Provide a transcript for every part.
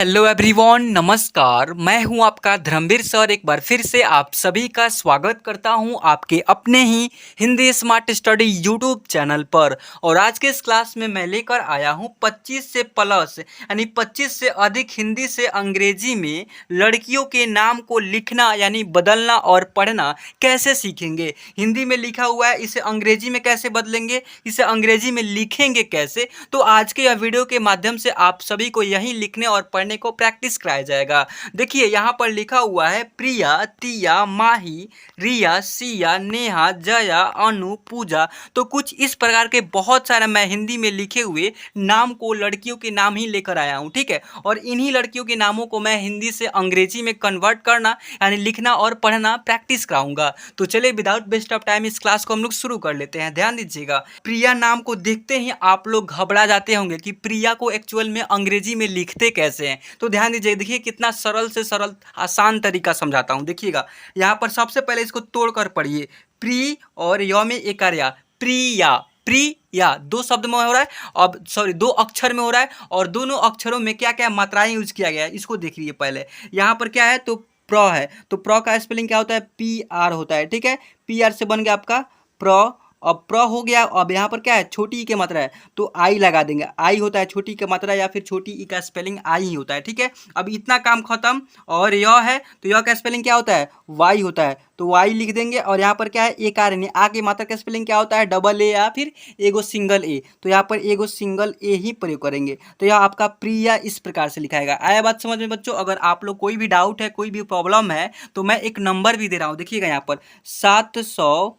Hello everyone, नमस्कार। मैं हूं आपका धर्मवीर सर। एक बार फिर से आप सभी का स्वागत करता हूं आपके अपने ही Hindi smart study YouTube channel पर। और आज के इस क्लास में मैं लेकर आया हूं 25 से प्लस यानी 25 से अधिक हिंदी से अंग्रेजी में लड़कियों के नाम को लिखना यानी बदलना और पढ़ना कैसे सीखेंगे। हिंदी में लिखा हुआ है, इसे अंग्रेजी में कैसे बदलेंगे, इसे अंग्रेजी में लिखेंगे कैसे। तो आज के यह वीडियो के माध्यम से आप सभी को यही लिखने और पढ़ने को प्रैक्टिस कराया जाएगा। देखिए यहाँ पर लिखा हुआ है प्रिया, तिया, माही, रिया, सिया, नेहा, जया, अनु, पूजा। तो कुछ इस प्रकार के बहुत सारे मैं हिंदी में लिखे हुए नाम को लड़कियों के नाम ही लेकर आया हूँ, ठीक है। और इन्हीं लड़कियों के नामों को मैं हिंदी से अंग्रेजी में कन्वर्ट करना यानी लिखना और पढ़ना प्रैक्टिस कराऊंगा। तो चलिए विदाउट वेस्ट ऑफ टाइम इस क्लास को हम लोग शुरू कर लेते हैं। ध्यान दीजिएगा, प्रिया नाम को देखते ही आप लोग घबरा जाते होंगे कि प्रिया को एक्चुअल में अंग्रेजी में लिखते कैसे हैं। तो ध्यान दीजिए, देखिए कितना सरल से सरल आसान तरीका समझाता हूँ। देखिएगा यहाँ पर सबसे पहले इसको तोड़कर पढ़िए। प्री और य में एकार्या, प्रिया, प्रिया दो शब्द में हो रहा है, अब सॉरी दो अक्षर में हो रहा है। और दोनों अक्षरों में क्या क्या मात्राएं यूज किया गया है इसको देख लीजिए। पहले यहाँ पर क्या है, तो प्र है, तो प्र का स्पेलिंग क्या होता है, पी आर होता है, ठीक है। पी आर से बन गया आपका प्र। अब प्र हो गया। अब यहाँ पर क्या है, छोटी ई की मात्रा है तो आई लगा देंगे। आई होता है छोटी की मात्रा या फिर छोटी ई का स्पेलिंग आई ही होता है, ठीक है। अब इतना काम खत्म। और यह है तो यह का स्पेलिंग क्या होता है, वाई होता है, तो वाई लिख देंगे। और यहाँ पर क्या है, ए कार आ की मात्रा का स्पेलिंग क्या होता है, डबल ए या फिर एगो सिंगल ए। तो यहाँ पर एगो सिंगल ए ही प्रयोग करेंगे। तो यह आपका प्रिया इस प्रकार से लिखाएगा। आया बात समझ में बच्चों। अगर आप लोग कोई भी डाउट है, कोई भी प्रॉब्लम है, तो मैं एक नंबर भी दे रहा हूँ। देखिएगा यहाँ पर 744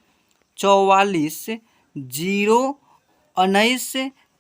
0 19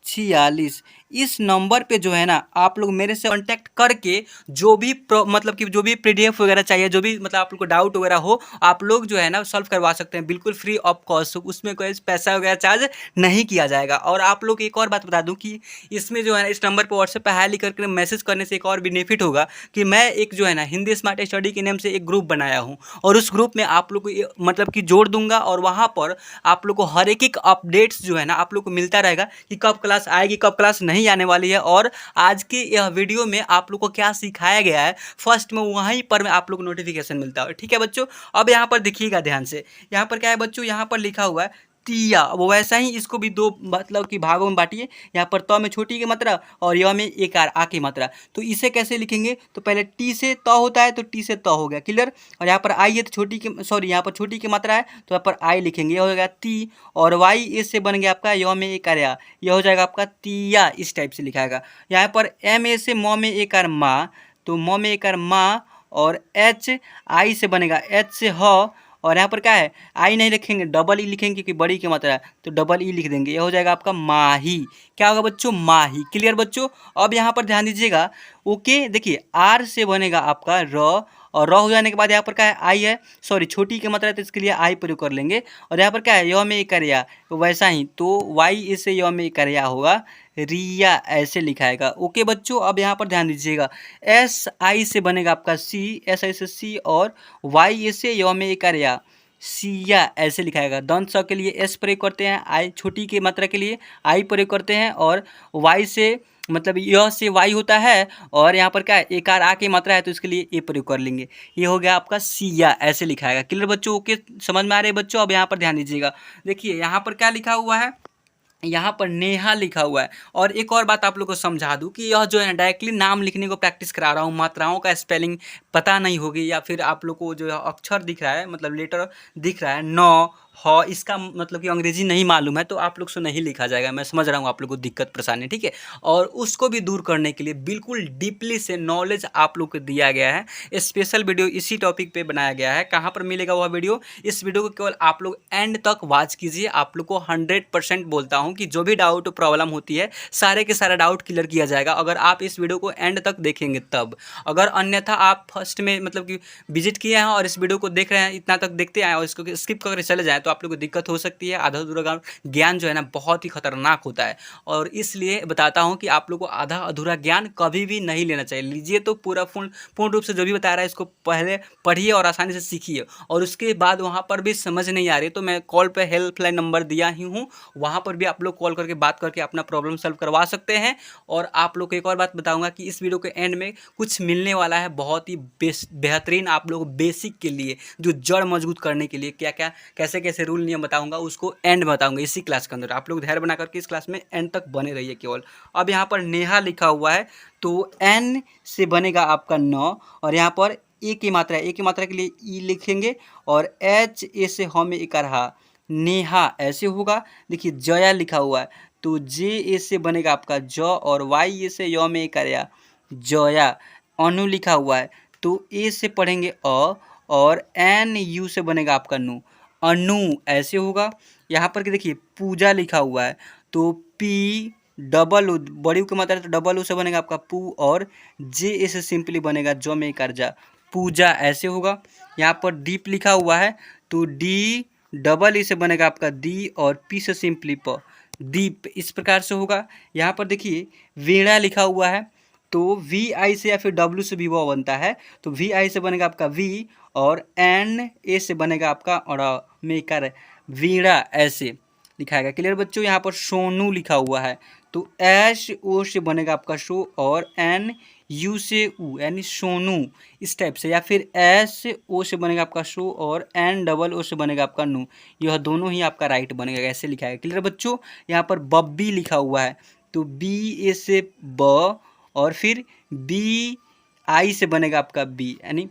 46 इस नंबर पे जो है ना, आप लोग मेरे से कांटेक्ट करके जो भी मतलब कि जो भी पीडीएफ वगैरह चाहिए, जो भी मतलब आप लोग को डाउट वगैरह हो, आप लोग जो है ना सॉल्व करवा सकते हैं बिल्कुल फ्री ऑफ कॉस्ट। उसमें कोई पैसा वगैरह चार्ज नहीं किया जाएगा। और आप लोग एक और बात बता दूं कि इसमें जो है ना, इस नंबर पर व्हाट्सएप पर हाई लिख करके मैसेज करने से एक और बेनिफिट होगा कि मैं एक जो है ना हिंदी स्मार्ट स्टडी के नेम से एक ग्रुप बनाया हूँ। और उस ग्रुप में आप लोग को मतलब कि जोड़ दूंगा। और वहाँ पर आप लोग को हर एक अपडेट्स जो है ना आप लोग को मिलता रहेगा कि कब क्लास आएगी, कब क्लास नहीं आने वाली है। और आज के यह वीडियो में आप लोग को क्या सिखाया गया है फर्स्ट में वहीं पर में आप लोग को नोटिफिकेशन मिलता है, ठीक है बच्चों। अब यहाँ पर देखिएगा ध्यान से, यहाँ पर क्या है बच्चों, यहाँ पर लिखा हुआ है तिया। वो वैसा ही इसको भी दो मतलब कि भागों में बांटिए। यहाँ पर त में छोटी की मात्रा और य में एक आ की मात्रा। तो इसे कैसे लिखेंगे, तो पहले टी से त होता है तो टी से त हो गया, क्लियर। और यहाँ पर आई है तो छोटी की सॉरी यहाँ पर छोटी की मात्रा है तो यहाँ पर आई लिखेंगे, यह हो गया ती। और वाई इस से बन गया आपका य में एक आर्या, यह हो जाएगा आपका तिया। इस टाइप से लिखाएगा। यहाँ पर एम ए से म में एक आर माँ, तो म में एक आर माँ। और एच आई से बनेगा एच से ह। और यहाँ पर क्या है, आई नहीं लिखेंगे, डबल ई लिखेंगे क्योंकि बड़ी की मात्रा है, तो डबल ई लिख देंगे। ये हो जाएगा आपका माही। क्या होगा बच्चों, माही, क्लियर बच्चों। अब यहाँ पर ध्यान दीजिएगा, ओके। देखिए आर से बनेगा आपका र। और र हो जाने के बाद यहाँ पर क्या है, आई है, सॉरी छोटी की मात्रा है तो इसके लिए आई प्रयोग कर लेंगे। और यहाँ पर क्या है, य में एक कार्या, तो वैसा ही तो वाई इससे य में एक कार्या होगा, रिया ऐसे लिखाएगा। ओके बच्चों। अब यहाँ पर ध्यान दीजिएगा, एस आई से बनेगा आपका सी, एस आई से सी। और वाई इससे य में एक कार्या, सिया ऐसे लिखाएगा। दंत स के लिए एस प्रयोग करते हैं, आई छोटी की मात्रा के लिए आई प्रयोग करते हैं। और वाई से मतलब यह से वाई होता है। और यहाँ पर क्या है, एक आर आ की मात्रा है तो इसके लिए ए प्रयोग कर लेंगे। ये हो गया आपका सिया ऐसे लिखाएगा। क्लियर बच्चों, ओके, समझ में आ रहे बच्चों। अब यहाँ पर ध्यान दीजिएगा, देखिए यहाँ पर क्या लिखा हुआ है, यहाँ पर नेहा लिखा हुआ है। और एक और बात आप लोग को समझा दूं कि यह जो है ना डायरेक्टली नाम लिखने को प्रैक्टिस करा रहा हूँ। मात्राओं का स्पेलिंग पता नहीं होगी या फिर आप लोग को जो अक्षर दिख रहा है मतलब लेटर दिख रहा है न ह, इसका मतलब कि अंग्रेजी नहीं मालूम है तो आप लोग से नहीं लिखा जाएगा। मैं समझ रहा हूँ आप लोग को दिक्कत परेशानी, ठीक है। और उसको भी दूर करने के लिए बिल्कुल डीपली से नॉलेज आप लोग को दिया गया है। स्पेशल वीडियो इसी टॉपिक पे बनाया गया है। कहाँ पर मिलेगा वह वीडियो, इस वीडियो को केवल आप लोग एंड तक वॉच कीजिए। आप लोग को 100% बोलता हूँ कि जो भी डाउट प्रॉब्लम होती है सारे के सारा डाउट क्लियर किया जाएगा अगर आप इस वीडियो को एंड तक देखेंगे तब। अगर अन्यथा आप फर्स्ट में मतलब कि विजिट किए हैं और इस वीडियो को देख रहे हैं, इतना तक देखते आए और इसको स्किप करके चले जाएँ तो तो आप लोग को दिक्कत हो सकती है। आधा अधूरा ज्ञान जो है ना बहुत ही खतरनाक होता है, और इसलिए बताता हूँ कि आप लोग को आधा अधूरा ज्ञान कभी भी नहीं लेना चाहिए। लीजिए तो पूरा पूर्ण रूप से जो भी बता रहा है इसको पहले पढ़िए और आसानी से सीखिए, और उसके बाद वहाँ पर भी समझ नहीं आ रही तो मैं कॉल पे हेल्पलाइन नंबर दिया ही हूँ, वहाँ पर भी आप लोग कॉल करके बात करके अपना प्रॉब्लम सॉल्व करवा सकते हैं। और आप लोग को एक और बात बताऊंगा कि इस वीडियो के एंड में कुछ मिलने वाला है बहुत ही बेहतरीन आप लोग बेसिक के लिए, जो जड़ मजबूत करने के लिए क्या क्या कैसे कैसे रूल नियम बताऊंगा, उसको एंड बताऊंगा इसी क्लास के अंदर। आप लोग धैर्य बना करके इस क्लास में एंड तक बने रहिए केवल। अब यहाँ पर नेहा लिखा हुआ है, तो एन से बनेगा आपका 9, और यहाँ पर ए की मात्रा है, ए की मात्रा के लिए ई लिखेंगे, और एच ए से हम एक रहा नेहा ऐसे होगा। देखिए जया लिखा हुआ है, तो जे ए से बनेगा आपका ज, और वाई ए से य में एक आया जया। अनु लिखा हुआ है, तो ए से पढ़ेंगे अ, और एन यू से बनेगा आपका नु अनु ऐसे होगा। यहाँ पर कि देखिए पूजा लिखा हुआ है, तो पी डबल उ बड़ी यू की मात्रा है तो डबल उ से बनेगा आपका पू, और जे ए से सिंपली बनेगा जो में कर जा पूजा ऐसे होगा। यहाँ पर दीप लिखा हुआ है, तो डी डबल ई से बनेगा आपका दी, और पी से सिंपली प दीप, इस प्रकार से होगा। यहाँ पर देखिए वीणा लिखा हुआ है, तो वी आई से या फिर डब्ल्यू से भी वो बनता है, तो वी आई से बनेगा आपका वी, और एन ए से बनेगा आपका और मेकर वीणा ऐसे लिखाएगा। क्लियर बच्चों। यहाँ पर सोनू लिखा हुआ है, तो एश ओ से बनेगा आपका शो, और एन यू से ऊ यानी सोनू इस टाइप से, या फिर एस ओ से बनेगा आपका शो, और एन डबल ओ से बनेगा आपका नू। यह दोनों ही आपका राइट बनेगा, ऐसे लिखा है। क्लियर बच्चों। यहाँ पर बब्बी लिखा हुआ है, तो बी ए से ब, और फिर बी आई से बनेगा आपका बी यानी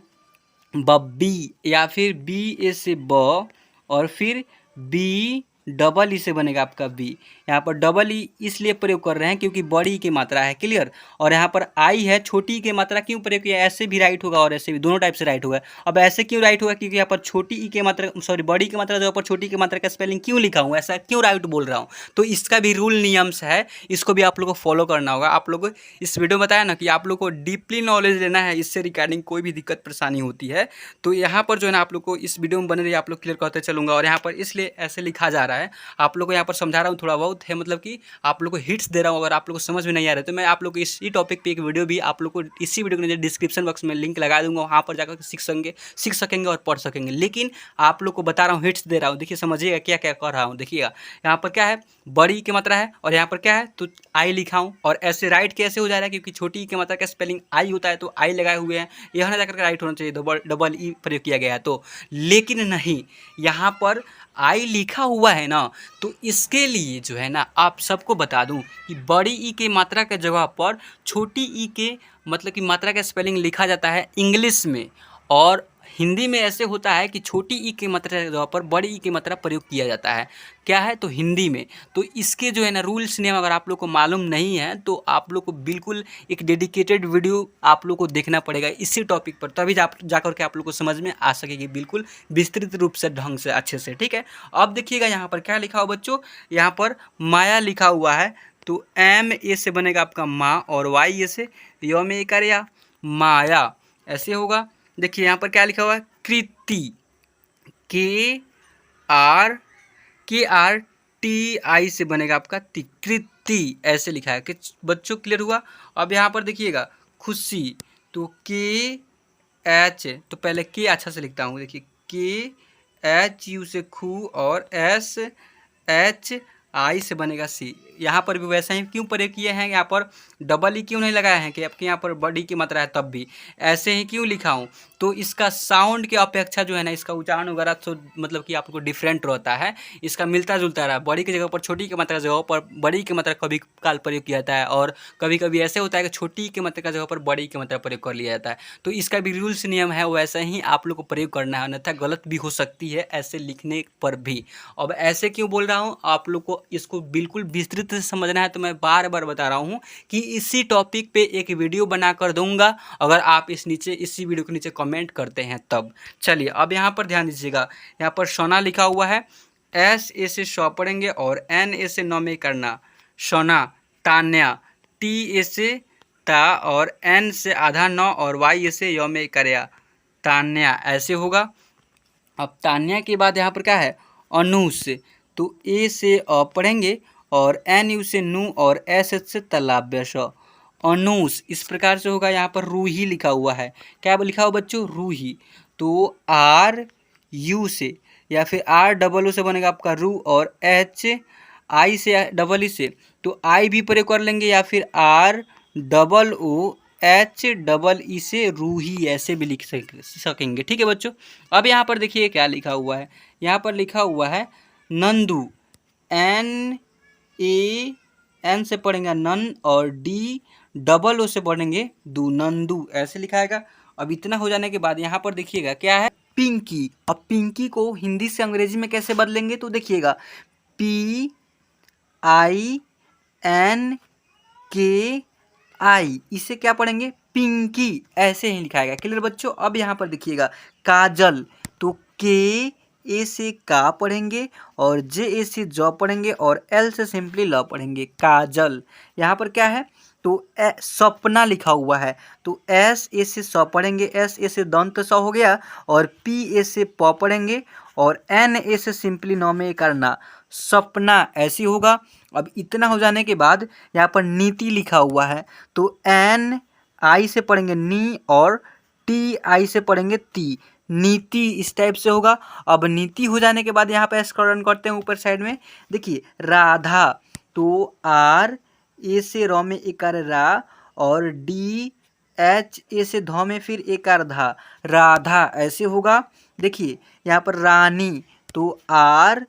बब्बी, या फिर बी ए से ब, और फिर बी डबल ई से बनेगा आपका बी। यहाँ पर डबल ई इसलिए प्रयोग कर रहे हैं क्योंकि बड़ी की मात्रा है। क्लियर। और यहाँ पर आई है छोटी की मात्रा क्यों प्रयोग किया, ऐसे भी राइट होगा और ऐसे भी, दोनों टाइप से राइट होगा। अब ऐसे क्यों राइट होगा, क्योंकि यहाँ पर छोटी ई की मात्रा सॉरी बड़ी की मात्रा जो पर छोटी की मात्रा का स्पेलिंग क्यों लिखा हूँ, ऐसा क्यों राइट बोल रहा हूँ, तो इसका भी रूल नियम्स है, इसको भी आप लोग को फॉलो करना होगा। आप लोग को इस वीडियो में बताया ना कि आप लोग को डीपली नॉलेज लेना है, इससे रिगार्डिंग कोई भी दिक्कत परेशानी होती है तो यहाँ पर जो है ना आप लोग को इस वीडियो में बने रहिए, आप लोग क्लियर करते चलूँगा। और यहाँ पर इसलिए ऐसे लिखा जा रहा है, आप लोग को यहाँ पर समझा रहा हूँ थोड़ा बहुत है, मतलब कि आप लोग को हिट्स दे रहा हूँ। अगर आप लोग को समझ में नहीं आ रहा है तो मैं आप लोग को इसी टॉपिक पे एक वीडियो भी आप लोग को इसी वीडियो के नीचे डिस्क्रिप्शन बॉक्स में लिंक लगा दूंगा, वहाँ पर जाकर सीख सकेंगे और पढ़ सकेंगे। लेकिन आप लोग को बता रहा हूँ, हिट्स दे रहा हूँ, देखिए समझिएगा क्या क्या कर रहा हूँ। देखिएगा यहाँ पर क्या है, बड़ी की मात्रा है, और यहाँ पर क्या है तो आई लिखा हूँ, और ऐसे राइट कैसे हो जा रहा है, क्योंकि छोटी की मात्रा का स्पेलिंग आई होता है तो आई लगाए हुए हैं, यह ना जाकर राइट होना चाहिए, डबल ई प्रयोग किया गया है तो। लेकिन नहीं, यहाँ पर आई लिखा हुआ है ना, तो इसके लिए जो है ना आप सबको बता दूं कि बड़ी ई के मात्रा के जगह पर छोटी ई के मतलब कि मात्रा का स्पेलिंग लिखा जाता है इंग्लिश में, और हिंदी में ऐसे होता है कि छोटी ई की मात्रा के जगह पर बड़ी ई की मात्रा प्रयोग किया जाता है। क्या है तो हिंदी में। तो इसके जो है ना रूल्स नियम अगर आप लोग को मालूम नहीं है तो आप लोग को बिल्कुल एक डेडिकेटेड वीडियो आप लोग को देखना पड़ेगा इसी टॉपिक पर, तभी जाकर के आप लोग को समझ में आ सकेगी बिल्कुल विस्तृत रूप से, ढंग से, अच्छे से। ठीक है। अब देखिएगा यहाँ पर क्या लिखा हुआ बच्चों, यहाँ पर माया लिखा हुआ है, तो एम ए से बनेगा आपका माँ, और वाई ए से य में एक या माया ऐसे होगा। देखिए यहाँ पर क्या लिखा हुआ है, कृति, के आर टी आई से बनेगा आपका ती, कृति ऐसे लिखा है कि बच्चों क्लियर हुआ। अब यहाँ पर देखिएगा खुशी, तो के एच, तो पहले के अच्छा से लिखता हूँ, देखिए के एच यू से खू, और एस एच आई से बनेगा सी। यहाँ पर भी वैसा ही क्यों प्रयोग किए हैं, यहाँ पर डबल ई क्यों नहीं लगाए हैं कि आपके यहाँ पर बड़ी की मात्रा है तब भी ऐसे ही क्यों लिखा हूँ, तो इसका साउंड की अपेक्षा जो है ना इसका उच्चारण वगैरह तो मतलब कि आपको डिफरेंट रहता है, इसका मिलता जुलता रहा। बड़ी की जगह पर छोटी की मात्रा जगह पर बड़ी की मात्रा कभी काल प्रयोग किया जाता है, और कभी कभी ऐसे होता है कि छोटी की मात्रा की जगह पर बड़ी की मात्रा प्रयोग कर लिया जाता है। तो इसका भी रूल्स नियम है, वैसा ही आप लोग को प्रयोग करना है, अन्यथा गलत भी हो सकती है ऐसे लिखने पर भी। अब ऐसे क्यों बोल रहा हूँ, आप लोग को इसको बिल्कुल विस्तृत से समझना है, तो मैं बार बार बता रहा हूँ कि इसी टॉपिक पे एक वीडियो बना कर दूंगा, अगर आप इसी वीडियो के नीचे कमेंट करते हैं तब। चलिए अब यहाँ पर ध्यान दीजिएगा, यहाँ पर सोना लिखा हुआ है, एस ए से शॉ पढ़ेंगे, और एन ए से नौ में करना सोना, तान्या, टी ए से ता, और एन से आधा नौ, और वाई ए से य में करया तान्या ऐसे होगा। अब तान्या के बाद यहाँ पर क्या है, अनुस, तो ए से अ पढ़ेंगे और एन यू से नू और एस एच से तलाब्य स, अनुस। इस प्रकार से होगा। यहाँ पर रूही लिखा हुआ है। क्या लिखा हुआ बच्चों? रूही। तो आर यू से या फिर आर डबल ओ से बनेगा आपका रू, और एच आई से डबल ई से तो आई भी प्रयोग कर लेंगे, या फिर R double O H double E से रूही ऐसे भी लिख सकेंगे। ठीक है बच्चों। अब यहाँ पर देखिए क्या लिखा हुआ है। यहाँ पर लिखा हुआ है नंदू, एन ए एन से पढ़ेंगे नन और डी डबल ओ से पढ़ेंगे दू, नंदू ऐसे लिखाएगा। अब इतना हो जाने के बाद यहाँ पर देखिएगा क्या है, पिंकी। अब पिंकी को हिंदी से अंग्रेजी में कैसे बदलेंगे तो देखिएगा, पी आई एन के आई, इसे क्या पढ़ेंगे? पिंकी ऐसे ही लिखाएगा। क्लियर बच्चों। अब यहाँ पर देखिएगा काजल, तो के ए से का पढ़ेंगे और जे ए से ज पढ़ेंगे और एल से सिंपली ल पढ़ेंगे, काजल। यहाँ पर क्या है तो सपना लिखा हुआ है, तो एस ए से स पढ़ेंगे, एस ए से दंत स हो गया, और पी ए से प पढ़ेंगे और एन ए से सिंपली नौ में करना, सपना ऐसी होगा। अब इतना हो जाने के बाद यहाँ पर नीति लिखा हुआ है, तो एन आई से पढ़ेंगे नी और टी आई से पढ़ेंगे ती, नीति इस टाइप से होगा। अब नीति हो जाने के बाद यहाँ पे स्क्रॉल डाउन करते हैं ऊपर साइड में, देखिए राधा, तो आर ए से र में एकार रा और डी एच ए से ध में फिर एकार धा, राधा ऐसे होगा। देखिए यहाँ पर रानी, तो आर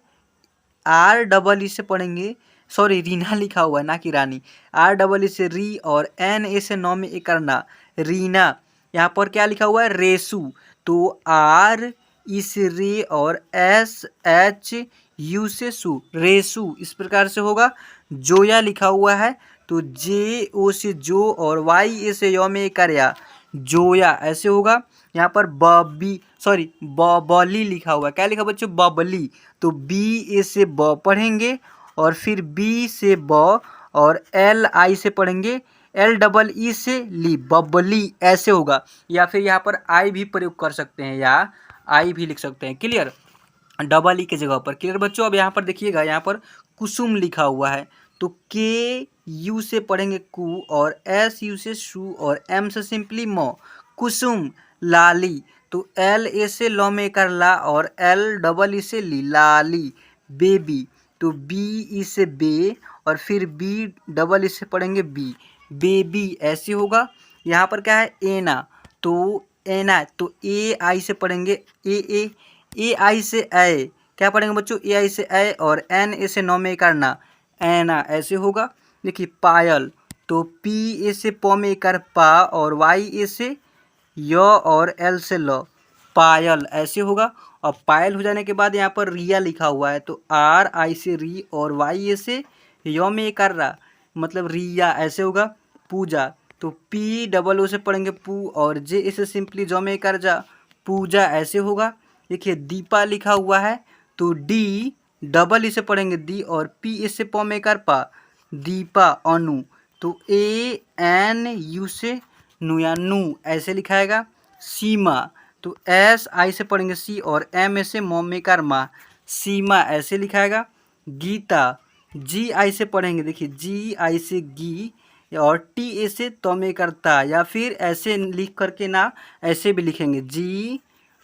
आर डबल ई से पढ़ेंगे, सॉरी रीना लिखा हुआ है ना कि रानी, आर डबल ई से री और एन ए से नौ में ए करना, रीना। यहाँ पर क्या लिखा हुआ है? रेसू, तो आर ई से रे और एस एच यू से सू, रेसू इस प्रकार से होगा। जोया लिखा हुआ है, तो जे ओ से जो और वाई ए से यो में करया, जोया ऐसे होगा। यहाँ पर बबी सॉरी बबली लिखा हुआ है। क्या लिखा बच्चों? बबली, तो बी ए से ब पढ़ेंगे और फिर बी से ब और एल आई से पढ़ेंगे, एल डबल ई से ली, बबली ऐसे होगा। या फिर यहाँ पर आई भी प्रयोग कर सकते हैं या आई भी लिख सकते हैं। क्लियर, डबल ई के जगह पर। क्लियर बच्चों। अब यहाँ पर देखिएगा, यहाँ पर कुसुम लिखा हुआ है, तो के यू से पढ़ेंगे कु और एस यू से शू और एम से सिंपली मो, कुसुम। लाली, तो एल ए से लौ में कर ला और एल डबल ई से ली, लाली। बेबी, तो बी ई से बे और फिर बी डबल ई से पढ़ेंगे बी, बेबी ऐसे होगा। यहाँ पर क्या है? एना, तो एना, तो ए आई से पढ़ेंगे ए आई से ए, क्या पढ़ेंगे बच्चों? ए आई से ए और एन ए से नौ में करना, एना ऐसे होगा। देखिए पायल, तो पी ए से प में कर पा और वाई ए से य और एल से ल, पायल ऐसे होगा। और पायल हो जाने के बाद यहाँ पर रिया लिखा हुआ है, तो आर आई से री और वाई ए से य में कर रहा, मतलब रिया ऐसे होगा। पूजा, तो पी डबल ओ से पढ़ेंगे पू और जे ए से सिंपली ज में कर जा, पूजा ऐसे होगा। देखिए दीपा लिखा हुआ है, तो डी डबल ई से पढ़ेंगे दी और पी ए से प में कर पा, दीपा। अनु, तो ए एन यू से नू या नू ऐसे लिखाएगा। सीमा, तो एस आई से पढ़ेंगे सी और एम ए से मोम में कर मा, सीमा ऐसे लिखाएगा। गीता, जी आई से पढ़ेंगे, देखिए जी आई से गी और टी ए से तो में करता, या फिर ऐसे लिख करके ना ऐसे भी लिखेंगे, जी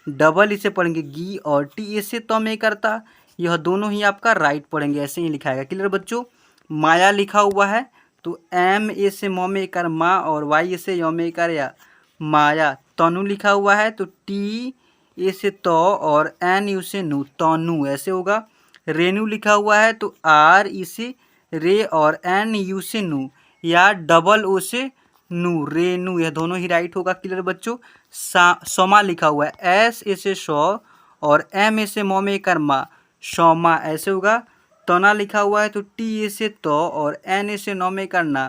डबल ई से पढ़ेंगे गी और टी ए से तो में करता, यह दोनों ही आपका राइट पढ़ेंगे, ऐसे ही लिखाएगा। क्लियर बच्चों। माया लिखा हुआ है, तो एम ए से म में कर मा और वाई ए से य में कर या, माया। तनु लिखा हुआ है, तो टी ए से तो और एन यू से नू, तनु ऐसे होगा। रेनू लिखा हुआ है, तो आर ई से रे और एन यू से नू या डबल ओ से नू, रेनू, यह दोनों ही राइट होगा। क्लियर बच्चों। सोमा लिखा हुआ है, एस ए से शो और एम ए से म में कर मा, शोमा ऐसे होगा। तना लिखा हुआ है, तो टी ए से तो और एन ए से नौ में करना,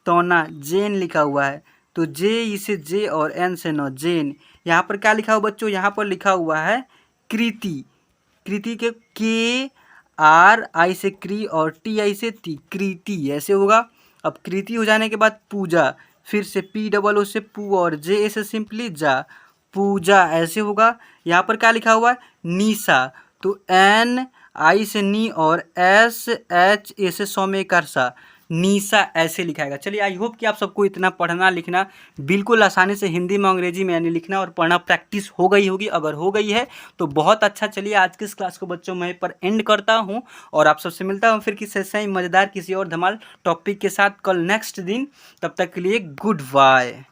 तोना। जेन लिखा हुआ है, तो जे ई से जे और एन से नौ, जेन। यहाँ पर क्या लिखा हुआ बच्चों? यहाँ पर लिखा हुआ है कृति, कृति के आर आई से क्री और टी आई से ती, कृति ऐसे होगा। अब कृति हो जाने के बाद पूजा, फिर से पी डबल ओ से पू और जे ए से सिंपली जा, पूजा ऐसे होगा। यहाँ पर क्या लिखा हुआ है? निशा, तो एन आई से नी और एस एच ए से सौम्यकार सा, निशा ऐसे लिखाएगा। चलिए आई होप कि आप सबको इतना पढ़ना लिखना बिल्कुल आसानी से हिंदी में अंग्रेजी में यानी लिखना और पढ़ना प्रैक्टिस हो गई होगी। अगर हो गई है तो बहुत अच्छा। चलिए आज की इस क्लास को बच्चों मैं पर एंड करता हूं और आप सबसे मिलता हूं फिर किसी ऐसे ही मज़ेदार किसी और धमाल टॉपिक के साथ कल नेक्स्ट दिन। तब तक के लिए गुड बाय।